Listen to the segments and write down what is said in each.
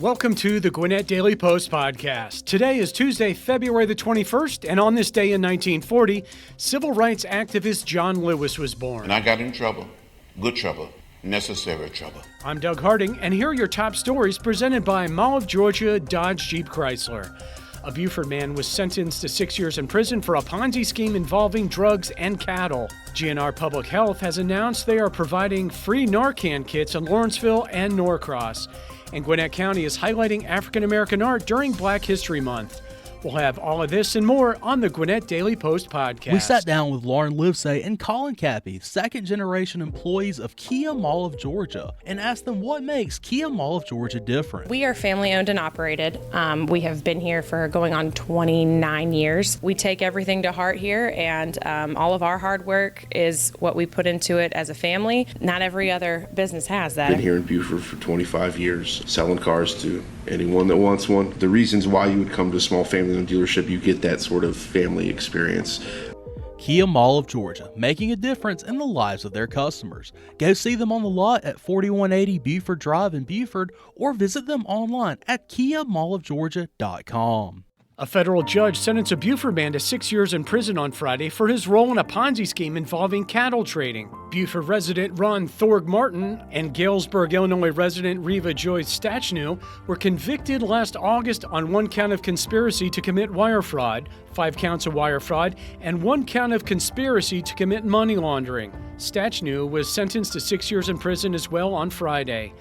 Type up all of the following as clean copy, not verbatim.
Welcome to the Gwinnett Daily Post Podcast. Today is Tuesday, February the 21st, and on this day in 1940, civil rights activist John Lewis was born. And I got in trouble, good trouble, necessary trouble. I'm Doug Harding, and here are your top stories presented by Mall of Georgia Dodge Jeep Chrysler. A Buford man was sentenced to 6 years in prison for a Ponzi scheme involving drugs and cattle. GNR Public Health has announced they are providing free Narcan kits in Lawrenceville and Norcross. And Gwinnett County is highlighting African American art during Black History Month. We'll have all of this and more on the Gwinnett Daily Post Podcast. We sat down with Lauren Livesay and Colin Cappy, second-generation employees of Kia Mall of Georgia, and asked them what makes Kia Mall of Georgia different. We are family-owned and operated. We have been here for going on 29 years. We take everything to heart here, and all of our hard work is what we put into it as a family. Not every other business has that. Been here in Buford for 25 years, selling cars to anyone that wants one. The reasons why you would come to a small family-owned dealership, you get that sort of family experience. Kia Mall of Georgia, making a difference in the lives of their customers. Go see them on the lot at 4180 Buford Drive in Buford, or visit them online at kiamallofgeorgia.com. A federal judge sentenced a Buford man to 6 years in prison on Friday for his role in a Ponzi scheme involving cattle trading. Buford resident Ron Thorg-Martin and Galesburg, Illinois resident Reva Joyce Stachnew were convicted last August on 1 count of conspiracy to commit wire fraud, 5 counts of wire fraud, and 1 count of conspiracy to commit money laundering. Stachnew was sentenced to 6 years in prison as well on Friday.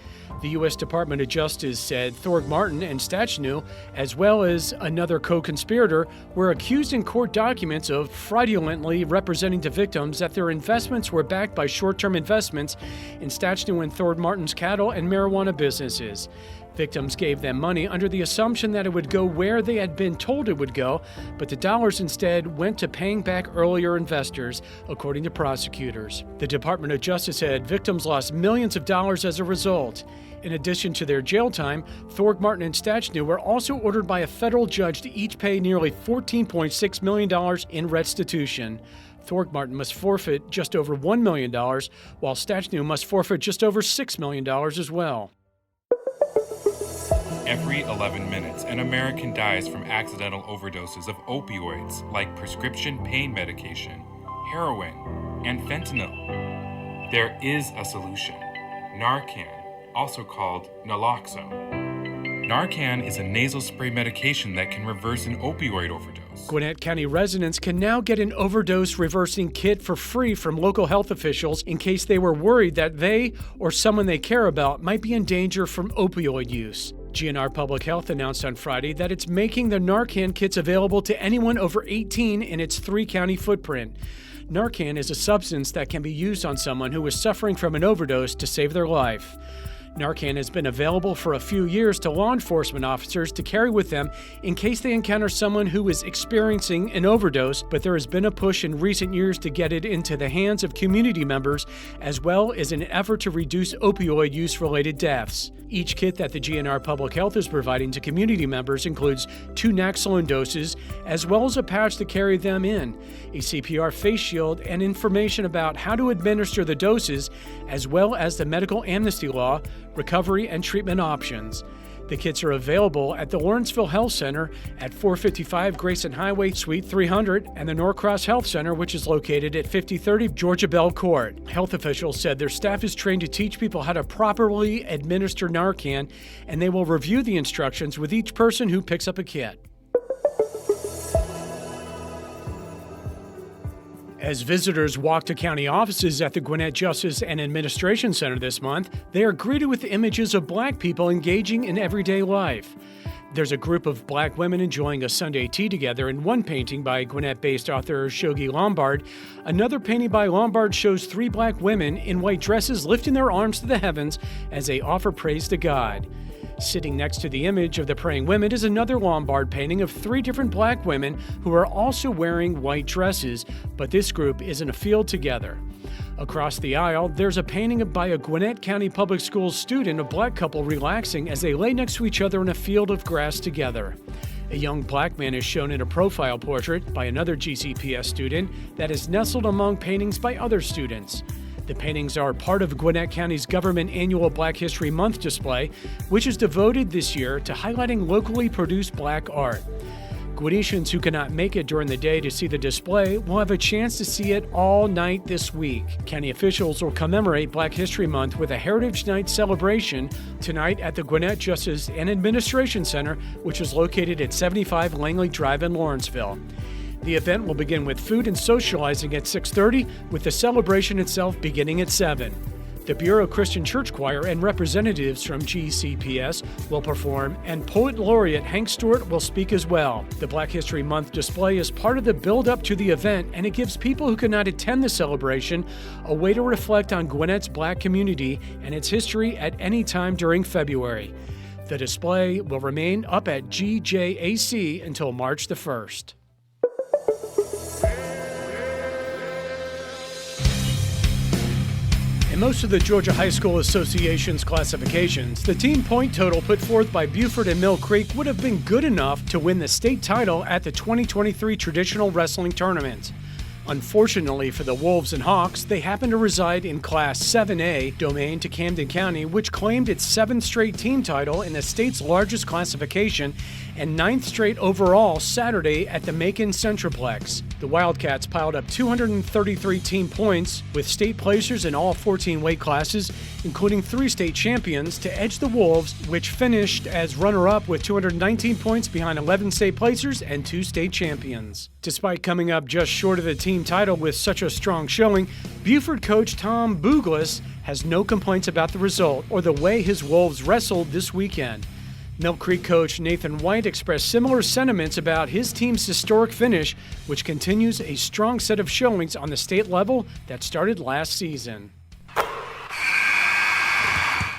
The U.S. Department of Justice said Thorg-Martin and Stachnew, as well as another co-conspirator, were accused in court documents of fraudulently representing to victims that their investments were backed by short-term investments in Stachnew and Thorg-Martin's cattle and marijuana businesses. Victims gave them money under the assumption that it would go where they had been told it would go, but the dollars instead went to paying back earlier investors, according to prosecutors. The Department of Justice said victims lost millions of dollars as a result. In addition to their jail time, Thorg-Martin and Stachnew were also ordered by a federal judge to each pay nearly $14.6 million in restitution. Thorg-Martin must forfeit just over $1 million, while Stachnew must forfeit just over $6 million as well. Every 11 minutes, an American dies from accidental overdoses of opioids like prescription pain medication, heroin, and fentanyl. There is a solution: Narcan, also called naloxone. Narcan is a nasal spray medication that can reverse an opioid overdose. Gwinnett County residents can now get an overdose-reversing kit for free from local health officials in case they were worried that they or someone they care about might be in danger from opioid use. GNR Public Health announced on Friday that it's making the Narcan kits available to anyone over 18 in its 3-county footprint. Narcan is a substance that can be used on someone who is suffering from an overdose to save their life. Narcan has been available for a few years to law enforcement officers to carry with them in case they encounter someone who is experiencing an overdose, but there has been a push in recent years to get it into the hands of community members, as well as an effort to reduce opioid use-related deaths. Each kit that the GNR Public Health is providing to community members includes 2 naloxone doses, as well as a pouch to carry them in, a CPR face shield, and information about how to administer the doses, as well as the medical amnesty law, recovery, and treatment options. The kits are available at the Lawrenceville Health Center at 455 Grayson Highway Suite 300 and the Norcross Health Center, which is located at 5030 Georgia Belle Court. Health officials said their staff is trained to teach people how to properly administer Narcan, and they will review the instructions with each person who picks up a kit. As visitors walk to county offices at the Gwinnett Justice and Administration Center this month, they are greeted with images of Black people engaging in everyday life. There's a group of Black women enjoying a Sunday tea together in one painting by Gwinnett-based author Shogi Lombard. Another painting by Lombard shows 3 Black women in white dresses lifting their arms to the heavens as they offer praise to God. Sitting next to the image of the praying women is another Lombard painting of 3 different Black women who are also wearing white dresses, but this group is in a field together. Across the aisle, there's a painting by a Gwinnett County Public Schools student, a Black couple relaxing as they lay next to each other in a field of grass together. A young Black man is shown in a profile portrait by another GCPS student that is nestled among paintings by other students. The paintings are part of Gwinnett County's government annual Black History Month display, which is devoted this year to highlighting locally produced Black art. Gwinnetians who cannot make it during the day to see the display will have a chance to see it all night this week. County officials will commemorate Black History Month with a Heritage Night celebration tonight at the Gwinnett Justice and Administration Center, which is located at 75 Langley Drive in Lawrenceville. The event will begin with food and socializing at 6:30, with the celebration itself beginning at 7. The Bureau Christian Church Choir and representatives from GCPS will perform, and Poet Laureate Hank Stewart will speak as well. The Black History Month display is part of the build-up to the event, and it gives people who cannot attend the celebration a way to reflect on Gwinnett's Black community and its history at any time during February. The display will remain up at GJAC until March the 1st. In most of the Georgia High School Association's classifications, the team point total put forth by Buford and Mill Creek would have been good enough to win the state title at the 2023 Traditional Wrestling Tournament. Unfortunately for the Wolves and Hawks, they happen to reside in Class 7A domain to Camden County, which claimed its 7th straight team title in the state's largest classification and 9th straight overall Saturday at the Macon Centroplex. The Wildcats piled up 233 team points with state placers in all 14 weight classes, including 3 state champions, to edge the Wolves, which finished as runner-up with 219 points behind 11 state placers and 2 state champions. Despite coming up just short of the team title with such a strong showing, Buford coach Tom Bouglis has no complaints about the result or the way his Wolves wrestled this weekend. Mill Creek coach Nathan White expressed similar sentiments about his team's historic finish, which continues a strong set of showings on the state level that started last season.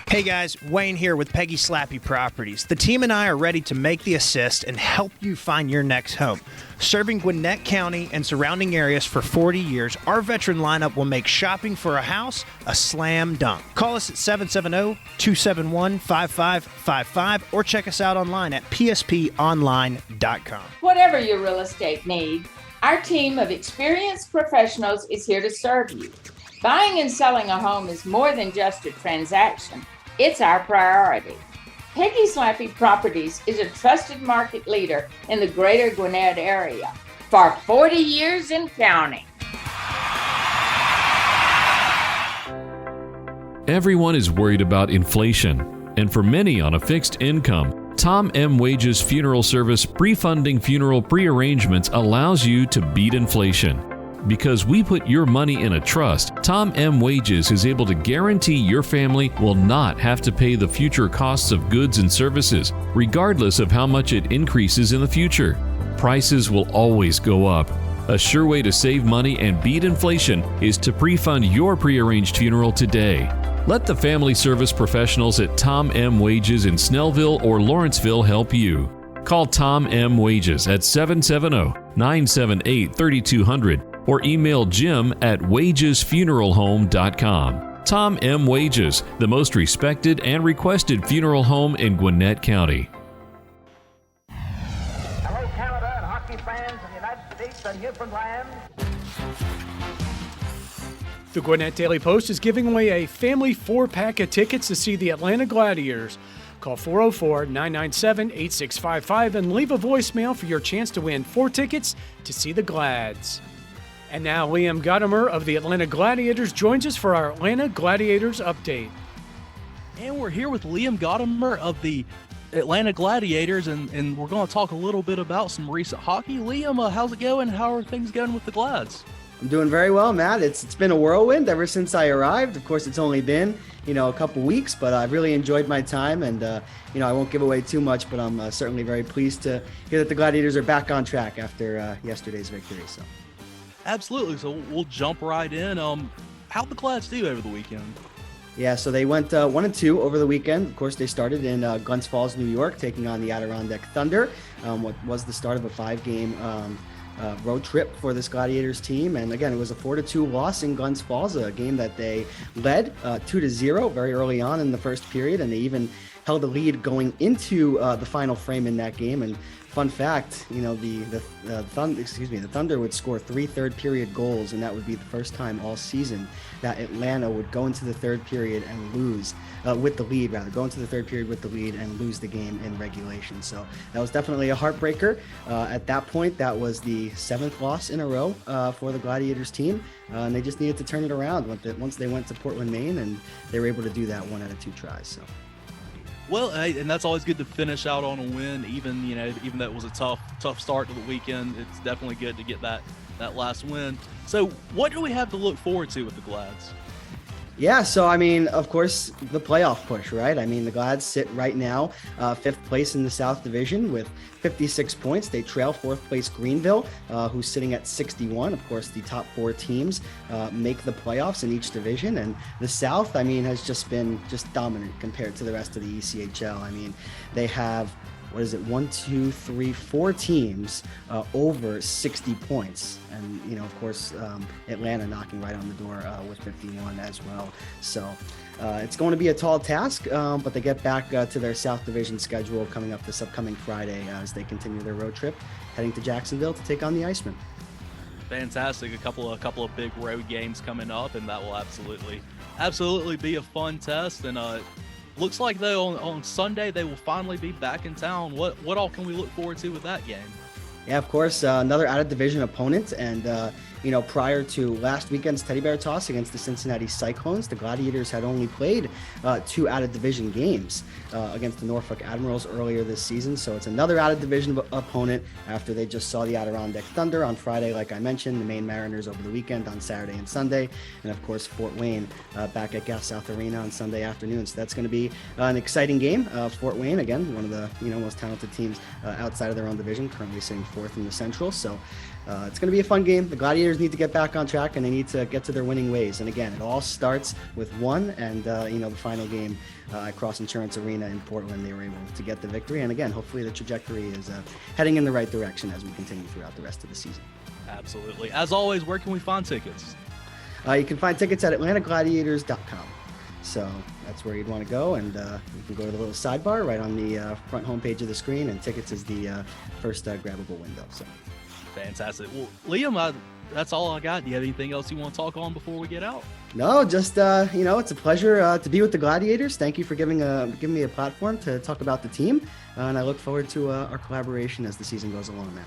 Hey guys, Wayne here with Peggy Slappy Properties. The team and I are ready to make the assist and help you find your next home. Serving Gwinnett County and surrounding areas for 40 years, our veteran lineup will make shopping for a house a slam dunk. Call us at 770-271-5555 or check us out online at psponline.com. Whatever your real estate need, our team of experienced professionals is here to serve you. Buying and selling a home is more than just a transaction. It's our priority. Peggy Slappy Properties is a trusted market leader in the greater Gwinnett area for 40 years and counting. Everyone is worried about inflation, and for many on a fixed income, Tom M. Wages Funeral Service pre-funding funeral prearrangements allows you to beat inflation. Because we put your money in a trust, Tom M. Wages is able to guarantee your family will not have to pay the future costs of goods and services, regardless of how much it increases in the future. Prices will always go up. A sure way to save money and beat inflation is to pre-fund your prearranged funeral today. Let the family service professionals at Tom M. Wages in Snellville or Lawrenceville help you. Call Tom M. Wages at 770-978-3200 or email Jim at wagesfuneralhome.com. Tom M. Wages, the most respected and requested funeral home in Gwinnett County. Hello, Canada and hockey fans in the United States and Newfoundland. The Gwinnett Daily Post is giving away a family 4-pack of tickets to see the Atlanta Gladiators. Call 404-997-8655 and leave a voicemail for your chance to win 4 tickets to see the Glads. And now Liam Gottimer of the Atlanta Gladiators joins us for our Atlanta Gladiators update. And we're here with Liam Gottimer of the Atlanta Gladiators, and we're going to talk a little bit about some recent hockey. Liam, how's it going? How are things going with the Glads? I'm doing very well, Matt. It's been a whirlwind ever since I arrived. Of course, it's only been, a couple weeks, but I've really enjoyed my time, and, I won't give away too much, but I'm certainly very pleased to hear that the Gladiators are back on track after yesterday's victory. So. Absolutely. So we'll jump right in. How'd the Glads do over the weekend? Yeah, so they went 1-2 over the weekend. Of course, they started in Glens Falls, New York, taking on the Adirondack Thunder. What was the start of a 5-game road trip for this Gladiators team. And again, it was a 4-2 loss in Glens Falls, a game that they led 2-0 very early on in the first period. And they even held the lead going into the final frame in that game. And fun fact, the Thunder would score 3 third-period goals, and that would be the first time all season that Atlanta would go into the third period and lose with the lead, go into the third period with the lead and lose the game in regulation. So that was definitely a heartbreaker. At that point, that was the 7th loss in a row for the Gladiators team, and they just needed to turn it around once they went to Portland, Maine, and they were able to do that 1 out of 2 tries. So. Well, and that's always good to finish out on a win, even though it was a tough start to the weekend. It's definitely good to get that last win. So what do we have to look forward to with the Glads? Yeah, so of course, the playoff push, right? The Glads sit right now 5th place in the South Division with 56 points. They trail 4th place Greenville, who's sitting at 61. Of course, the top 4 teams make the playoffs in each division, and the South, has just been dominant compared to the rest of the ECHL. They have 4 teams over 60 points. And, of course, Atlanta knocking right on the door with 51 as well. So it's going to be a tall task, but they get back to their South Division schedule coming up this upcoming Friday as they continue their road trip, heading to Jacksonville to take on the Icemen. Fantastic. A couple of big road games coming up, and that will absolutely be a fun test. And looks like, though, on Sunday they will finally be back in town. What all can we look forward to with that game? Yeah, of course, another out-of-division opponent. And, prior to last weekend's Teddy Bear Toss against the Cincinnati Cyclones, the Gladiators had only played 2 out-of-division games against the Norfolk Admirals earlier this season. So it's another out-of-division opponent after they just saw the Adirondack Thunder on Friday, like I mentioned, the Maine Mariners over the weekend on Saturday and Sunday, and, of course, Fort Wayne back at Gas South Arena on Sunday afternoon. So that's going to be an exciting game. Fort Wayne, again, one of the most talented teams outside of their own division, currently sitting 4th in the Central. So it's going to be a fun game. The Gladiators need to get back on track, and they need to get to their winning ways. And again, it all starts with one, and the final game at Cross Insurance Arena in Portland, they were able to get the victory. And again, hopefully the trajectory is heading in the right direction as we continue throughout the rest of the season. Absolutely. As always, where can we find tickets? You can find tickets at atlantagladiators.com. So that's where you'd want to go, and you can go to the little sidebar right on the front homepage of the screen, and tickets is the first grabbable window. So. Fantastic. Well, Liam, that's all I got. Do you have anything else you want to talk on before we get out? No, just it's a pleasure to be with the Gladiators. Thank you for giving me a platform to talk about the team, and I look forward to our collaboration as the season goes along, man.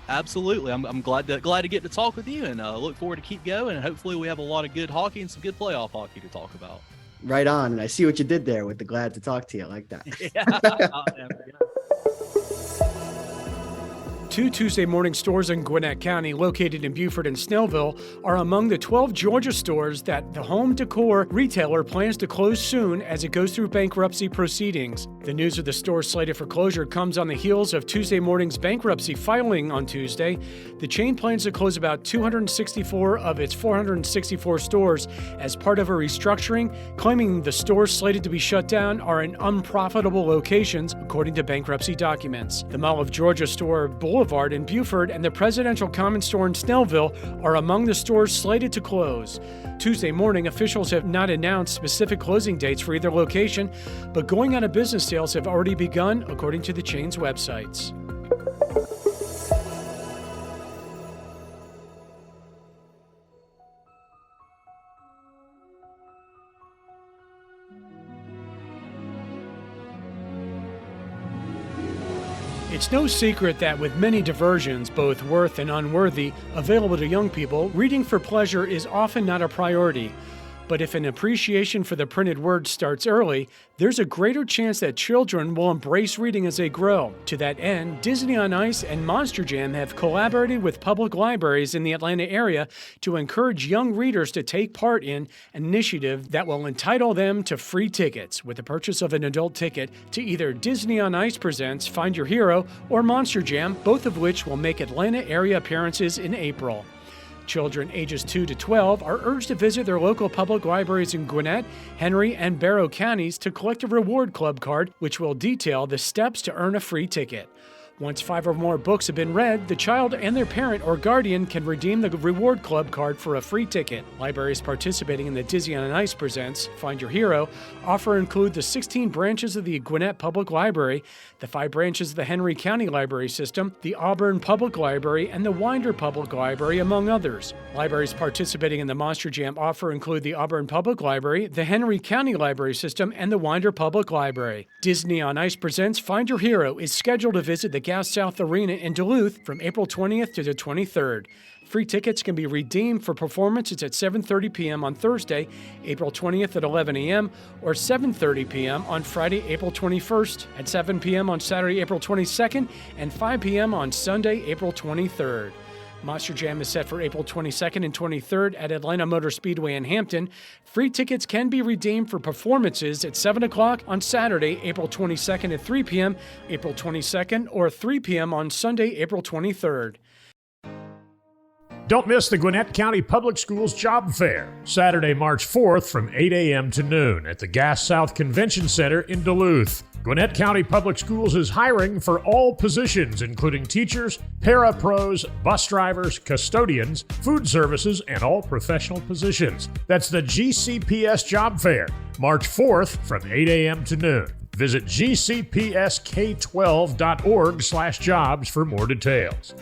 Absolutely. I'm glad to get to talk with you, and look forward to keep going, and hopefully we have a lot of good hockey and some good playoff hockey to talk about. Right on, and I see what you did there with the glad to talk to you. I like that. Yeah. 2 Tuesday morning stores in Gwinnett County, located in Beaufort and Snellville, are among the 12 Georgia stores that the home decor retailer plans to close soon as it goes through bankruptcy proceedings. The news of the store slated for closure comes on the heels of Tuesday morning's bankruptcy filing on Tuesday. The chain plans to close about 264 of its 464 stores as part of a restructuring, claiming the stores slated to be shut down are in unprofitable locations, according to bankruptcy documents. The Mall of Georgia store Boulevard in Beaufort and the Presidential Common Store in Snellville are among the stores slated to close. Tuesday morning, officials have not announced specific closing dates for either location, but going out of business sales have already begun, according to the chain's websites. It's no secret that with many diversions, both worth and unworthy, available to young people, reading for pleasure is often not a priority. But if an appreciation for the printed word starts early, there's a greater chance that children will embrace reading as they grow. To that end, Disney on Ice and Monster Jam have collaborated with public libraries in the Atlanta area to encourage young readers to take part in an initiative that will entitle them to free tickets with the purchase of an adult ticket to either Disney on Ice Presents Find Your Hero or Monster Jam, both of which will make Atlanta area appearances in April. Children ages 2 to 12 are urged to visit their local public libraries in Gwinnett, Henry, and Barrow counties to collect a reward club card, which will detail the steps to earn a free ticket. Once 5 or more books have been read, the child and their parent or guardian can redeem the Reward Club card for a free ticket. Libraries participating in the Dizzy on Ice Presents Find Your Hero offer include the 16 branches of the Gwinnett Public Library, the 5 branches of the Henry County Library System, the Auburn Public Library, and the Winder Public Library, among others. Libraries participating in the Monster Jam offer include the Auburn Public Library, the Henry County Library System, and the Winder Public Library. Disney on Ice Presents Find Your Hero is scheduled to visit the Gas South Arena in Duluth from April 20th to the 23rd. Free tickets can be redeemed for performances at 7:30 p.m. on Thursday, April 20th at 11 a.m., or 7:30 p.m. on Friday, April 21st, at 7 p.m. on Saturday, April 22nd, and 5 p.m. on Sunday, April 23rd. Monster Jam is set for April 22nd and 23rd at Atlanta Motor Speedway in Hampton. Free tickets can be redeemed for performances at 7 o'clock on Saturday, April 22nd at 3 p.m., April 22nd, or 3 p.m. on Sunday, April 23rd. Don't miss the Gwinnett County Public Schools Job Fair, Saturday, March 4th from 8 a.m. to noon at the Gas South Convention Center in Duluth. Gwinnett County Public Schools is hiring for all positions, including teachers, para-pros, bus drivers, custodians, food services, and all professional positions. That's the GCPS Job Fair, March 4th from 8 a.m. to noon. Visit gcpsk12.org/jobs for more details.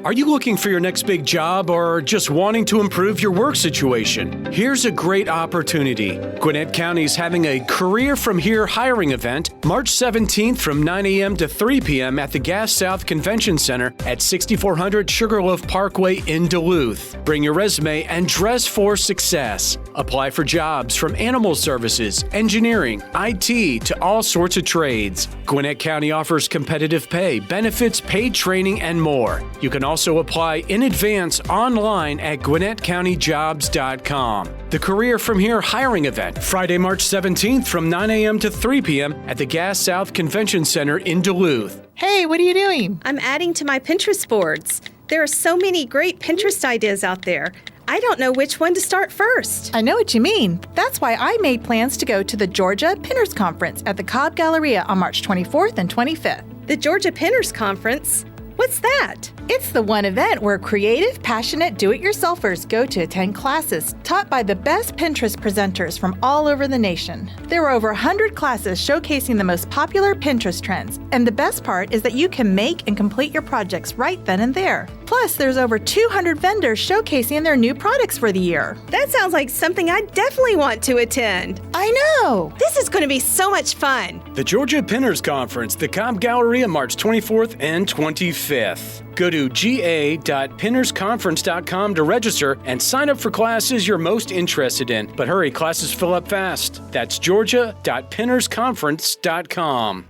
Are you looking for your next big job or just wanting to improve your work situation? Here's a great opportunity. Gwinnett County is having a Career From Here hiring event March 17th from 9 a.m. to 3 p.m. at the Gas South Convention Center at 6400 Sugarloaf Parkway in Duluth. Bring your resume and dress for success. Apply for jobs from animal services, engineering, IT, to all sorts of trades. Gwinnett County offers competitive pay, benefits, paid training, and more. You can also apply in advance online at GwinnettCountyJobs.com. The Career From Here hiring event, Friday, March 17th from 9 a.m. to 3 p.m. at the Gas South Convention Center in Duluth. Hey, what are you doing? I'm adding to my Pinterest boards. There are so many great Pinterest ideas out there. I don't know which one to start first. I know what you mean. That's why I made plans to go to the Georgia Pinners Conference at the Cobb Galleria on March 24th and 25th. The Georgia Pinners Conference? What's that? It's the one event where creative, passionate do-it-yourselfers go to attend classes taught by the best Pinterest presenters from all over the nation. There are over 100 classes showcasing the most popular Pinterest trends, and the best part is that you can make and complete your projects right then and there. Plus, there's over 200 vendors showcasing their new products for the year. That sounds like something I definitely want to attend. I know! This is going to be so much fun. The Georgia Pinners Conference, the Cobb Galleria, March 24th and 25th. Go to ga.pinnersconference.com to register and sign up for classes you're most interested in. But hurry, classes fill up fast. That's georgia.pinnersconference.com.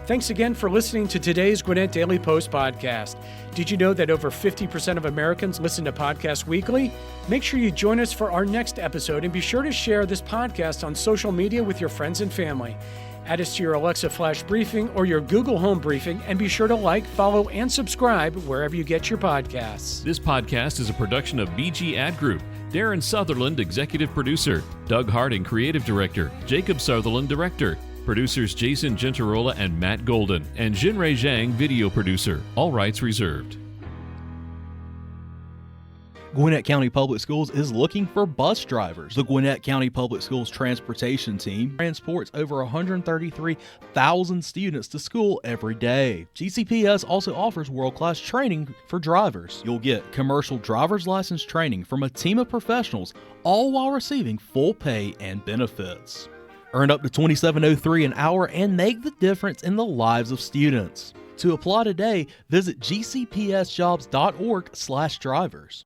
Thanks again for listening to today's Gwinnett Daily Post Podcast. Did you know that over 50% of Americans listen to podcasts weekly? Make sure you join us for our next episode and be sure to share this podcast on social media with your friends and family. Add us to your Alexa Flash Briefing or your Google Home Briefing, and be sure to like, follow, and subscribe wherever you get your podcasts. This podcast is a production of BG Ad Group. Darren Sutherland, Executive Producer. Doug Harding, Creative Director. Jacob Sutherland, Director. Producers Jason Gentarola and Matt Golden. And Jinrei Zhang, Video Producer. All rights reserved. Gwinnett County Public Schools is looking for bus drivers. The Gwinnett County Public Schools transportation team transports over 133,000 students to school every day. GCPS also offers world-class training for drivers. You'll get commercial driver's license training from a team of professionals, all while receiving full pay and benefits. Earn up to $27.03 an hour and make the difference in the lives of students. To apply today, visit gcpsjobs.org/drivers.